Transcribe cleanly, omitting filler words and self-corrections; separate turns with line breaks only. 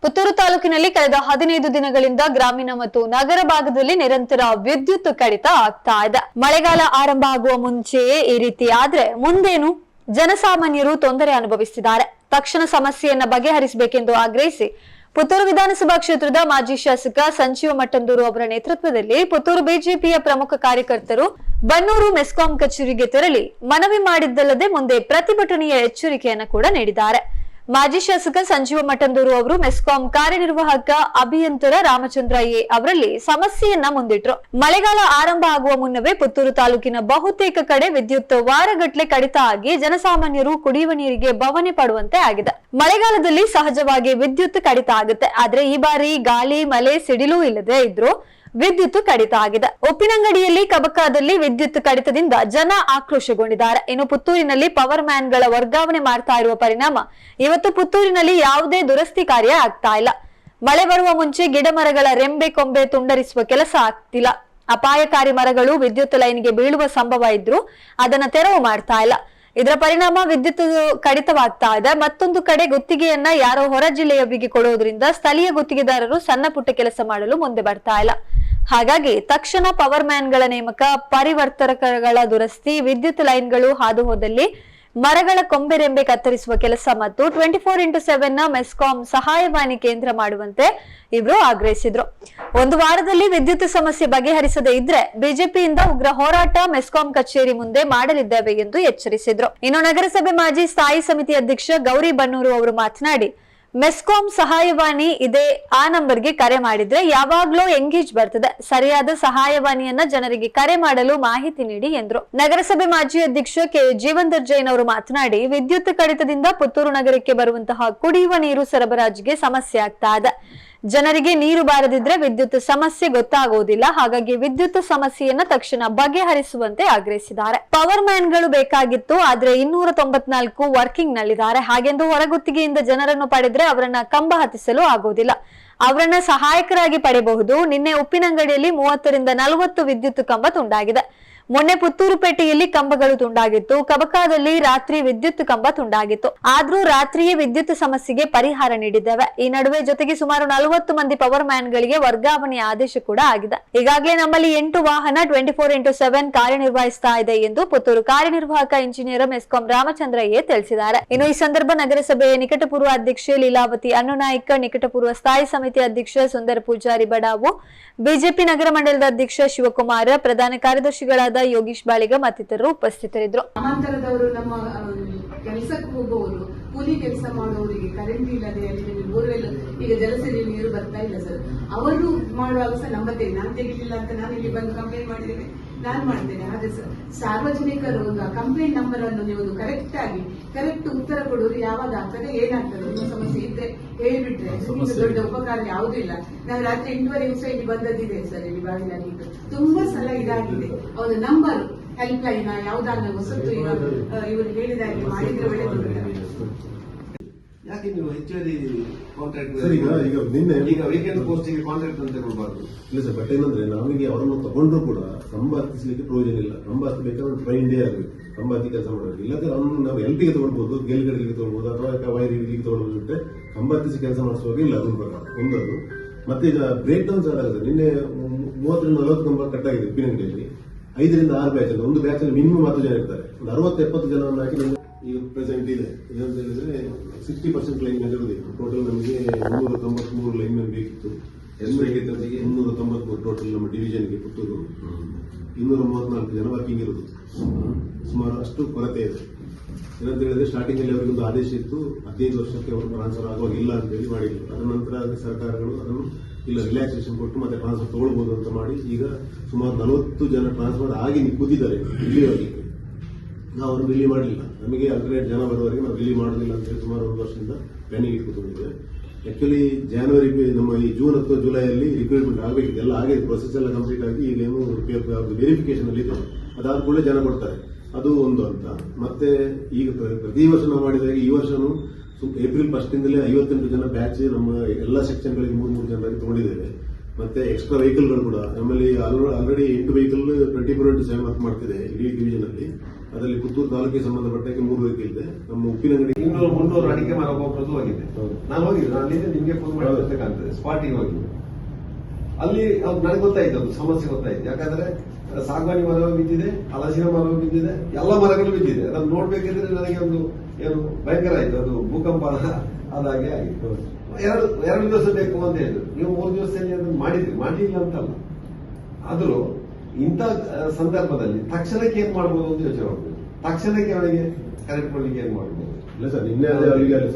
ಪುತ್ತೂರು ತಾಲೂಕಿನಲ್ಲಿ ಕಳೆದ 15 ದಿನಗಳಿಂದ ಗ್ರಾಮೀಣ ಮತ್ತು ನಗರ ಭಾಗದಲ್ಲಿ ನಿರಂತರ ವಿದ್ಯುತ್ ಕಡಿತ ಆಗ್ತಾ ಇದೆ. ಮಳೆಗಾಲ ಆರಂಭ ಆಗುವ ಮುಂಚೆಯೇ ಈ ರೀತಿ ಆದ್ರೆ ಮುಂದೇನು ಜನಸಾಮಾನ್ಯರು ತೊಂದರೆ ಅನುಭವಿಸುತ್ತಿದ್ದಾರೆ. ತಕ್ಷಣ ಸಮಸ್ಯೆಯನ್ನ ಬಗೆಹರಿಸಬೇಕೆಂದು ಆಗ್ರಹಿಸಿ ಪುತ್ತೂರು ವಿಧಾನಸಭಾ ಕ್ಷೇತ್ರದ ಮಾಜಿ ಶಾಸಕ ಸಂಜೀವ ಮಠಂದೂರು ಅವರ ನೇತೃತ್ವದಲ್ಲಿ ಪುತ್ತೂರು ಬಿಜೆಪಿಯ ಪ್ರಮುಖ ಕಾರ್ಯಕರ್ತರು ಬನ್ನೂರು ಮೆಸ್ಕಾಂ ಕಚೇರಿಗೆ ತೆರಳಿ ಮನವಿ ಮಾಡಿದ್ದಲ್ಲದೆ ಮುಂದೆ ಪ್ರತಿಭಟನೆಯ ಎಚ್ಚರಿಕೆಯನ್ನು ಕೂಡ ನೀಡಿದ್ದಾರೆ. ಮಾಜಿ ಶಾಸಕ ಸಂಜೀವ ಮಠಂದೂರು ಅವರು ಮೆಸ್ಕಾಂ ಕಾರ್ಯನಿರ್ವಾಹಕ ಅಭಿಯಂತರ ರಾಮಚಂದ್ರ ಎ ಅವರಲ್ಲಿ ಸಮಸ್ಯೆಯನ್ನ ಮುಂದಿಟ್ರು. ಮಳೆಗಾಲ ಆರಂಭ ಆಗುವ ಮುನ್ನವೇ ಪುತ್ತೂರು ತಾಲೂಕಿನ ಬಹುತೇಕ ಕಡೆ ವಿದ್ಯುತ್ ವಾರಗಟ್ಲೆ ಕಡಿತ ಆಗಿ ಜನಸಾಮಾನ್ಯರು ಕುಡಿಯುವ ನೀರಿಗೆ ಬವಣೆ ಪಡುವಂತೆ ಆಗಿದೆ. ಮಳೆಗಾಲದಲ್ಲಿ ಸಹಜವಾಗಿ ವಿದ್ಯುತ್ ಕಡಿತ ಆಗುತ್ತೆ. ಆದ್ರೆ ಈ ಬಾರಿ ಗಾಳಿ ಮಳೆ ಸಿಡಿಲು ಇಲ್ಲದೆ ಇದ್ರು ವಿದ್ಯುತ್ ಕಡಿತ ಆಗಿದೆ. ಉಪ್ಪಿನಂಗಡಿಯಲ್ಲಿ ಕಬಕಾದಲ್ಲಿ ವಿದ್ಯುತ್ ಕಡಿತದಿಂದ ಜನ ಆಕ್ರೋಶಗೊಂಡಿದ್ದಾರೆ. ಇನ್ನು ಪುತ್ತೂರಿನಲ್ಲಿ ಪವರ್ ಮ್ಯಾನ್ ಗಳ ವರ್ಗಾವಣೆ ಮಾಡ್ತಾ ಇರುವ ಪರಿಣಾಮ ಇವತ್ತು ಪುತ್ತೂರಿನಲ್ಲಿ ಯಾವುದೇ ದುರಸ್ತಿ ಕಾರ್ಯ ಆಗ್ತಾ ಇಲ್ಲ. ಮಳೆ ಬರುವ ಮುಂಚೆ ಗಿಡ ಮರಗಳ ರೆಂಬೆ ಕೊಂಬೆ ತುಂಡರಿಸುವ ಕೆಲಸ ಆಗ್ತಿಲ್ಲ. ಅಪಾಯಕಾರಿ ಮರಗಳು ವಿದ್ಯುತ್ ಲೈನ್ಗೆ ಬೀಳುವ ಸಂಭವ ಇದ್ರೂ ಅದನ್ನ ತೆರವು ಮಾಡ್ತಾ ಇಲ್ಲ. ಇದರ ಪರಿಣಾಮ ವಿದ್ಯುತ್ ಕಡಿತವಾಗ್ತಾ ಇದೆ. ಮತ್ತೊಂದು ಕಡೆ ಗುತ್ತಿಗೆಯನ್ನ ಯಾರೋ ಹೊರ ಜಿಲ್ಲೆಯವರಿಗೆ ಕೊಡೋದ್ರಿಂದ ಸ್ಥಳೀಯ ಗುತ್ತಿಗೆದಾರರು ಸಣ್ಣ ಪುಟ್ಟ ಕೆಲಸ ಮಾಡಲು ಮುಂದೆ ಬರ್ತಾ ಇಲ್ಲ. ಹಾಗಾಗಿ ತಕ್ಷಣ ಪವರ್ ಮ್ಯಾನ್ ಗಳ ನೇಮಕ, ಪರಿವರ್ತಕಗಳ ದುರಸ್ತಿ, ವಿದ್ಯುತ್ ಲೈನ್ಗಳು ಹಾದು ಹೋದಲ್ಲಿ ಮರಗಳ ಕೊಂಬೆ ರೆಂಬೆ ಕತ್ತರಿಸುವ ಕೆಲಸ ಮತ್ತು 24x7 ನ ಮೆಸ್ಕಾಂ ಸಹಾಯವಾಣಿ ಕೇಂದ್ರ ಮಾಡುವಂತೆ ಇವರು ಆಗ್ರಹಿಸಿದ್ರು. ಒಂದು ವಾರದಲ್ಲಿ ವಿದ್ಯುತ್ ಸಮಸ್ಯೆ ಬಗೆಹರಿಸದೇ ಇದ್ರೆ ಬಿಜೆಪಿಯಿಂದ ಉಗ್ರ ಹೋರಾಟ ಮೆಸ್ಕಾಂ ಕಚೇರಿ ಮುಂದೆ ಮಾಡಲಿದ್ದೇವೆ ಎಂದು ಎಚ್ಚರಿಸಿದ್ರು. ಇನ್ನು ನಗರಸಭೆ ಮಾಜಿ ಸ್ಥಾಯಿ ಸಮಿತಿ ಅಧ್ಯಕ್ಷ ಗೌರಿ ಬನ್ನೂರು ಅವರು ಮಾತನಾಡಿ, ಮೆಸ್ಕಾಂ ಸಹಾಯವಾಣಿ ಇದೆ, ಆ ನಂಬರ್ಗೆ ಕರೆ ಮಾಡಿದ್ರೆ ಯಾವಾಗ್ಲೂ ಎಂಗೇಜ್ ಬರ್ತದೆ. ಸರಿಯಾದ ಸಹಾಯವಾಣಿಯನ್ನ ಜನರಿಗೆ ಕರೆ ಮಾಡಲು ಮಾಹಿತಿ ನೀಡಿ ಎಂದ್ರು. ನಗರಸಭೆ ಮಾಜಿ ಅಧ್ಯಕ್ಷ ಕೆ ಜೀವಂದರ್ ಜೈನ್ ಅವರು ಮಾತನಾಡಿ, ವಿದ್ಯುತ್ ಕಡಿತದಿಂದ ಪುತ್ತೂರು ನಗರಕ್ಕೆ ಬರುವಂತಹ ಕುಡಿಯುವ ನೀರು ಸರಬರಾಜಿಗೆ ಸಮಸ್ಯೆ ಆಗ್ತಾ ಇದೆ. ಜನರಿಗೆ ನೀರು ಬಾರದಿದ್ರೆ ವಿದ್ಯುತ್ ಸಮಸ್ಯೆ ಗೊತ್ತಾಗುವುದಿಲ್ಲ. ಹಾಗಾಗಿ ವಿದ್ಯುತ್ ಸಮಸ್ಯೆಯನ್ನ ತಕ್ಷಣ ಬಗೆಹರಿಸುವಂತೆ ಆಗ್ರಹಿಸಿದ್ದಾರೆ. ಪವರ್ ಮ್ಯಾನ್ ಗಳು ಬೇಕಾಗಿತ್ತು, ಆದ್ರೆ 294 ವರ್ಕಿಂಗ್ ನಲ್ಲಿದ್ದಾರೆ. ಹಾಗೆಂದು ಹೊರಗುತ್ತಿಗೆಯಿಂದ ಜನರನ್ನು ಪಡೆದ್ರೆ ಅವರನ್ನ ಕಂಬ ಹತ್ತಿಸಲು ಆಗೋದಿಲ್ಲ. ಅವರನ್ನ ಸಹಾಯಕರಾಗಿ ಪಡೆಯಬಹುದು. ನಿನ್ನೆ ಉಪ್ಪಿನಂಗಡಿಯಲ್ಲಿ 30 ರಿಂದ 40 ವಿದ್ಯುತ್ ಕಂಬ ತುಂಡಾಗಿದೆ. ಮೊನ್ನೆ ಪುತ್ತೂರು ಪೇಟೆಯಲ್ಲಿ ಕಂಬಗಳು ತುಂಡಾಗಿತ್ತು. ಕಬಕಾದಲ್ಲಿ ರಾತ್ರಿ ವಿದ್ಯುತ್ ಕಂಬ ತುಂಡಾಗಿತ್ತು. ಆದ್ರೂ ರಾತ್ರಿಯೇ ವಿದ್ಯುತ್ ಸಮಸ್ಯೆಗೆ ಪರಿಹಾರ ನೀಡಿದ್ದೇವೆ. ಈ ನಡುವೆ ಜೊತೆಗೆ ಸುಮಾರು 40 ಮಂದಿ ಪವರ್ ಮ್ಯಾನ್ ಗಳಿಗೆ ವರ್ಗಾವಣೆಯ ಆದೇಶ ಕೂಡ ಆಗಿದೆ. ಈಗಾಗಲೇ ನಮ್ಮಲ್ಲಿ 8 ವಾಹನ 24x7 ಕಾರ್ಯನಿರ್ವಹಿಸ್ತಾ ಇದೆ ಎಂದು ಪುತ್ತೂರು ಕಾರ್ಯನಿರ್ವಾಹಕ ಇಂಜಿನಿಯರ್ ಮೆಸ್ಕಾಂ ರಾಮಚಂದ್ರ ಎ ತಿಳಿಸಿದ್ದಾರೆ. ಇನ್ನು ಈ ಸಂದರ್ಭ ನಗರಸಭೆಯ ನಿಕಟಪೂರ್ವ ಅಧ್ಯಕ್ಷೆ ಲೀಲಾವತಿ ಅನ್ನುನಾಯ್ಕ, ನಿಕಟಪೂರ್ವ ಸ್ಥಾಯಿ ಸಮಿತಿ ಅಧ್ಯಕ್ಷ ಸುಂದರ ಪೂಜಾರಿ ಬಡಾವು, ಬಿಜೆಪಿ ನಗರ ಮಂಡಲದ ಅಧ್ಯಕ್ಷ ಶಿವಕುಮಾರ, ಪ್ರಧಾನ ಕಾರ್ಯದರ್ಶಿಗಳಾದ ಯೋಗೀಶ್ ಬಾಳಿಗ ಮತ್ತಿತರರು ಉಪಸ್ಥಿತರಿದ್ದರು.
ಗ್ರಾಮಾಂತರದವರು ನಮ್ಮ ಕೆಲಸಕ್ಕೆ ಹೋಗುವವರು, ಕೂಲಿ ಕೆಲಸ ಮಾಡುವವರಿಗೆ ಕರೆಂಟ್ ಇಲ್ಲದೆ ಅಲ್ಲಿ ಬೋರ್ವೆಲ್ ಈಗ ಜಲಸೇರಿ ನೀರು ಬರ್ತಾ ಇಲ್ಲ ಸರ್. ಅವರು ಮಾಡುವಾಗ ಸಹ ನಂಬತ್ತೇನೆ, ನಾನು ತೆಗಿಲಿಲ್ಲ ಅಂತ ನಾನು ಇಲ್ಲಿ ಬಂದು ಕಂಪ್ಲೇಂಟ್ ಮಾಡಿದ್ದೇನೆ, ನಾನು ಮಾಡ್ತೇನೆ. ಆದ್ರೆ ಸಾರ್ವಜನಿಕರು ಒಂದು ಕಂಪ್ಲೇಂಟ್ ನಂಬರ್ ಅನ್ನು ನೀವು ಕರೆಕ್ಟ್ ಉತ್ತರ ಕೊಡೋರು ಯಾವಾಗ ಆಗ್ತದೆ, ಏನಾಗ್ತದೆ, ನಿಮ್ಮ ಸಮಸ್ಯೆ ಇದ್ರೆ ಹೇಳ್ಬಿಟ್ರೆ ದೊಡ್ಡ ಉಪಕಾರ ಯಾವುದೂ ಇಲ್ಲ. ನಾವು ರಾತ್ರಿ 8:30 ಸಹ ಇಲ್ಲಿ ಬಂದದ್ದಿದೆ ಸರ್. ಇಲ್ಲಿ ಬಾಗಿಲಾಗಿದ್ದು ತುಂಬಾ ಸಲ ಇದಾಗಿದೆ. ಅವರ ನಂಬರ್ ಹೆಲ್ಪ್ ಲೈನ್ ಯಾವ್ದಾನ ಹೊಸತು ಇವರು ಹೇಳಿದಾಗೆ ಮಾಡಿದ್ರೆ ಒಳ್ಳೆಯದು.
ಯಾಕೆ ನೀವು ಹೆಚ್ಚುವರಿ ಕಾಂಟ್ರಾಕ್ಟ್
ಈಗ
ವೀಕೆಂಡ್ ಪೋಸ್ಟಿಗೆ ಕಾಂಟ್ರಾಕ್ಟ್ ಅಂತ ಕೊಡಬಾರ್ದು?
ಇಲ್ಲ ಸರ್, ಬಟ್ ಏನಂದ್ರೆ ನಮಗೆ ಅವರನ್ನು ತಗೊಂಡ್ರು ಕೂಡ ಕಂಬ ಹತ್ತಿಸಲಿಕ್ಕೆ ಪ್ರಯೋಜನ ಇಲ್ಲ. ಕಂಬ ಹತ್ತಬೇಕಾದ್ರೆ ಟ್ರೈನ್ ಡೇ ಆಗಬೇಕು, ಕಂಬ ಹತ್ತಿ ಕೆಲಸ ಮಾಡಬೇಕು. ಇಲ್ಲದ್ರೆ ನಾವು ಎಲ್ಪಿಗೆ ತಗೊಳ್ಬಹುದು, ಗೇಲ್ಗಳಿಗೆ ತಗೊಳ್ಬಹುದು, ಅಥವಾ ವೈರಿಗೆ ತಗೊಳ್ಬಹುದು. ಬಿಟ್ಟರೆ ಕಂಬ ಹತ್ತಿಸಿ ಕೆಲಸ ಮಾಡಿಸುವಾಗ ಇಲ್ಲ ಅದೊಂದು ಪ್ರಕಾರ ಒಂದದು. ಮತ್ತೆ ಈಗ ಬ್ರೇಕ್ ಡೌನ್ ಸ್ಟಾರ್ಟ್ ಆಗುತ್ತೆ. ನಿನ್ನೆ 30 ರಿಂದ 40 ಕಂಬ ಕಟ್ಟಾಗಿದೆ ಉಪ್ಪಿನಂಗಡಿಯಲ್ಲಿ. 5 ರಿಂದ 6 ಬ್ಯಾಚ್ ಅಲ್ಲಿ, ಒಂದು ಬ್ಯಾಚ್ ಅಲ್ಲಿ ಮಿನಿಮಮ್ 10 ಜನ ಇರ್ತಾರೆ. ಒಂದು 60-70 ಜನವನ್ನು ಹಾಕಿ ಈಗ ಪ್ರೆಸೆಂಟ್ ಇದೆ. ಏನಂತ ಹೇಳಿದ್ರೆ 60% ಲೈನ್ ಮ್ಯಾನ್ ಇರುವುದಿಲ್ಲ. ಟೋಟಲ್ ನಮಗೆ 393 ಲೈನ್ ಮ್ಯಾನ್ ಬೇಕಿತ್ತು. 393 ಟೋಟಲ್ ನಮ್ಮ ಡಿವಿಷನ್ಗೆ ಪುತ್ತೂರು 234 ಜನ ವರ್ಕಿಂಗ್ ಇರುವುದು. ಸುಮಾರು ಅಷ್ಟು ಕೊರತೆ ಇದೆ. ಏನಂತ ಹೇಳಿದ್ರೆ ಸ್ಟಾರ್ಟಿಂಗ್ ಅಲ್ಲಿ ಅವರಿಗೊಂದು ಆದೇಶ ಇತ್ತು, 15 ವರ್ಷಕ್ಕೆ ಅವರು ಟ್ರಾನ್ಸ್ಫರ್ ಆಗುವಾಗ ಇಲ್ಲ ಅಂತ ಹೇಳಿ ಮಾಡಿದ್ರು. ಅದರ ನಂತರ ಸರ್ಕಾರಗಳು ಅದನ್ನು ಇಲ್ಲ ರಿಲ್ಯಾಕ್ಸೇಷನ್ ಕೊಟ್ಟು ಮತ್ತೆ ಟ್ರಾನ್ಸ್ಫರ್ ತಗೊಳ್ಬಹುದು ಅಂತ ಮಾಡಿ ಈಗ ಸುಮಾರು 40 ಜನ ಟ್ರಾನ್ಸ್ಫರ್ ಆಗಿ ಕೂತಿದ್ದಾರೆ ಇಲ್ಲಿವರೆಗೆ. ನಾವು ಅವರು ರಿಲೀವ್ ಮಾಡಲಿಲ್ಲ. ನಮಗೆ ಅಲ್ಟರ್ನೇಟ್ ಜನ ಬರುವವರೆಗೆ ನಾವು ರಿಲೀವ್ ಮಾಡೋದಿಲ್ಲ ಅಂತ ಹೇಳಿ ಸುಮಾರು 1 ವರ್ಷದಿಂದ ಪ್ಲಾನಿಂಗ್ ಇಟ್ಕೊಂಡಿದ್ದೇವೆ. ಆಕ್ಚುಲಿ ಜನವರಿ ನಮ್ಮ ಈ ಜೂನ್ ಅಥವಾ ಜುಲೈಯಲ್ಲಿ ರಿಕ್ರೂಟ್ಮೆಂಟ್ ಆಗಬೇಕಿದೆ. ಎಲ್ಲ ಆಗಿದೆ, ಪ್ರೊಸೆಸ್ ಎಲ್ಲ ಕಂಪ್ಲೀಟ್ ಆಗಿ ಈಗೇನು ವೆರಿಫಿಕೇಶನ್ ಅಲ್ಲಿ ಇದೆ. ಅದಾದ ಕೂಡಲೇ ಜನ ಕೊಡ್ತಾರೆ. ಅದು ಒಂದು ಅಂತ. ಮತ್ತೆ ಈಗ ಪ್ರತಿ ವರ್ಷ ನಾವು ಮಾಡಿದಾಗ ಈ ವರ್ಷನೂ ಏಪ್ರಿಲ್ 1 ಇಂದಲೇ 58 ಜನ ಬ್ಯಾಚ್ ನಮ್ಮ ಎಲ್ಲ ಸೆಕ್ಷನ್ ಗಳಿಗೆ 3 ಜನರಾಗಿ ತಗೊಂಡಿದ್ದೇವೆ. ಮತ್ತೆ ಎಕ್ಸ್ಟ್ರಾ ವೆಹಿಕಲ್ಗಳು ಕೂಡ ನಮ್ಮಲ್ಲಿ ಆಲ್ರೆಡಿ 8 ವೆಹಿಕಲ್ 24x7 ವರ್ಕ್ ಮಾಡ್ತಿದೆ ಇಡೀ ಡಿವಿಷನ್ ಅಲ್ಲಿ. ಅದರಲ್ಲಿ ಪುತ್ತೂರು ತಾಲೂಕಿಗೆ ಸಂಬಂಧಪಟ್ಟಕ್ಕೆ 3 ವೆಹಿಕಲ್ ಇದೆ. ನಮ್ಮ ಉಪ್ಪಿನಂಗಡಿ
200-300 ಅಡಿಕೆ ಮರ ಒಬ್ಬೊಬ್ರದ್ದು ಹೋಗಿದೆ.
ಹೌದು.
ನಾನು ಹೋಗಿದ್ದೆ, ನಾನು ಅಲ್ಲಿಂದ ನಿಮ್ಗೆ ಫೋನ್ ಮಾಡಿದ್ರೆ ಕಾಣ್ತದೆ, ಸ್ಪಾಟಿಗೆ ಹೋಗಿದ್ದೆ. ಅಲ್ಲಿ ನನಗೆ ಗೊತ್ತಾಯ್ತು, ಅದು ಸಮಸ್ಯೆ ಗೊತ್ತಾಯ್ತು. ಯಾಕಂದ್ರೆ ಸಾಗವಾನಿ ಮರ ಬಿದ್ದಿದೆ, ಹಲಸಿನ ಮರ ಬಿದ್ದಿದೆ, ಎಲ್ಲ ಮರಗಳು ಬಿದ್ದಿದೆ. ಅದನ್ನು ನೋಡ್ಬೇಕಿದ್ರೆ ನನಗೆ ಒಂದು ಏನು ಭಯಂಕರ ಆಯ್ತು, ಅದು ಭೂಕಂಪ ಆದಾಗೆ ಆಗಿತ್ತು. ಎರಡು ದಿವಸ ಬೇಕು ಅಂತ ಹೇಳಿದ್ರು. ನೀವು 3 ದಿವಸದಲ್ಲಿ ಅದನ್ನು ಮಾಡಿಲ್ಲ ಅಂತಲ್ಲ. ಆದ್ರೂ ಇಂಥ ಸಂದರ್ಭದಲ್ಲಿ ತಕ್ಷಣಕ್ಕೆ ಏನ್ ಮಾಡ್ಬೋದು ಅಂತ ಯೋಚನೆ ಮಾಡ್ಬೋದು. ತಕ್ಷಣಕ್ಕೆ ಅವನಿಗೆ ಕರೆಕ್ಟ್ ಮಾಡ್ಲಿಕ್ಕೆ ಏನ್ ಮಾಡ್ಬೋದು?
ಇಲ್ಲ ಸರ್, ನಿನ್ನೆ ಅದೇ ಅವರಿಗೆ ಅಲ್ಲಿ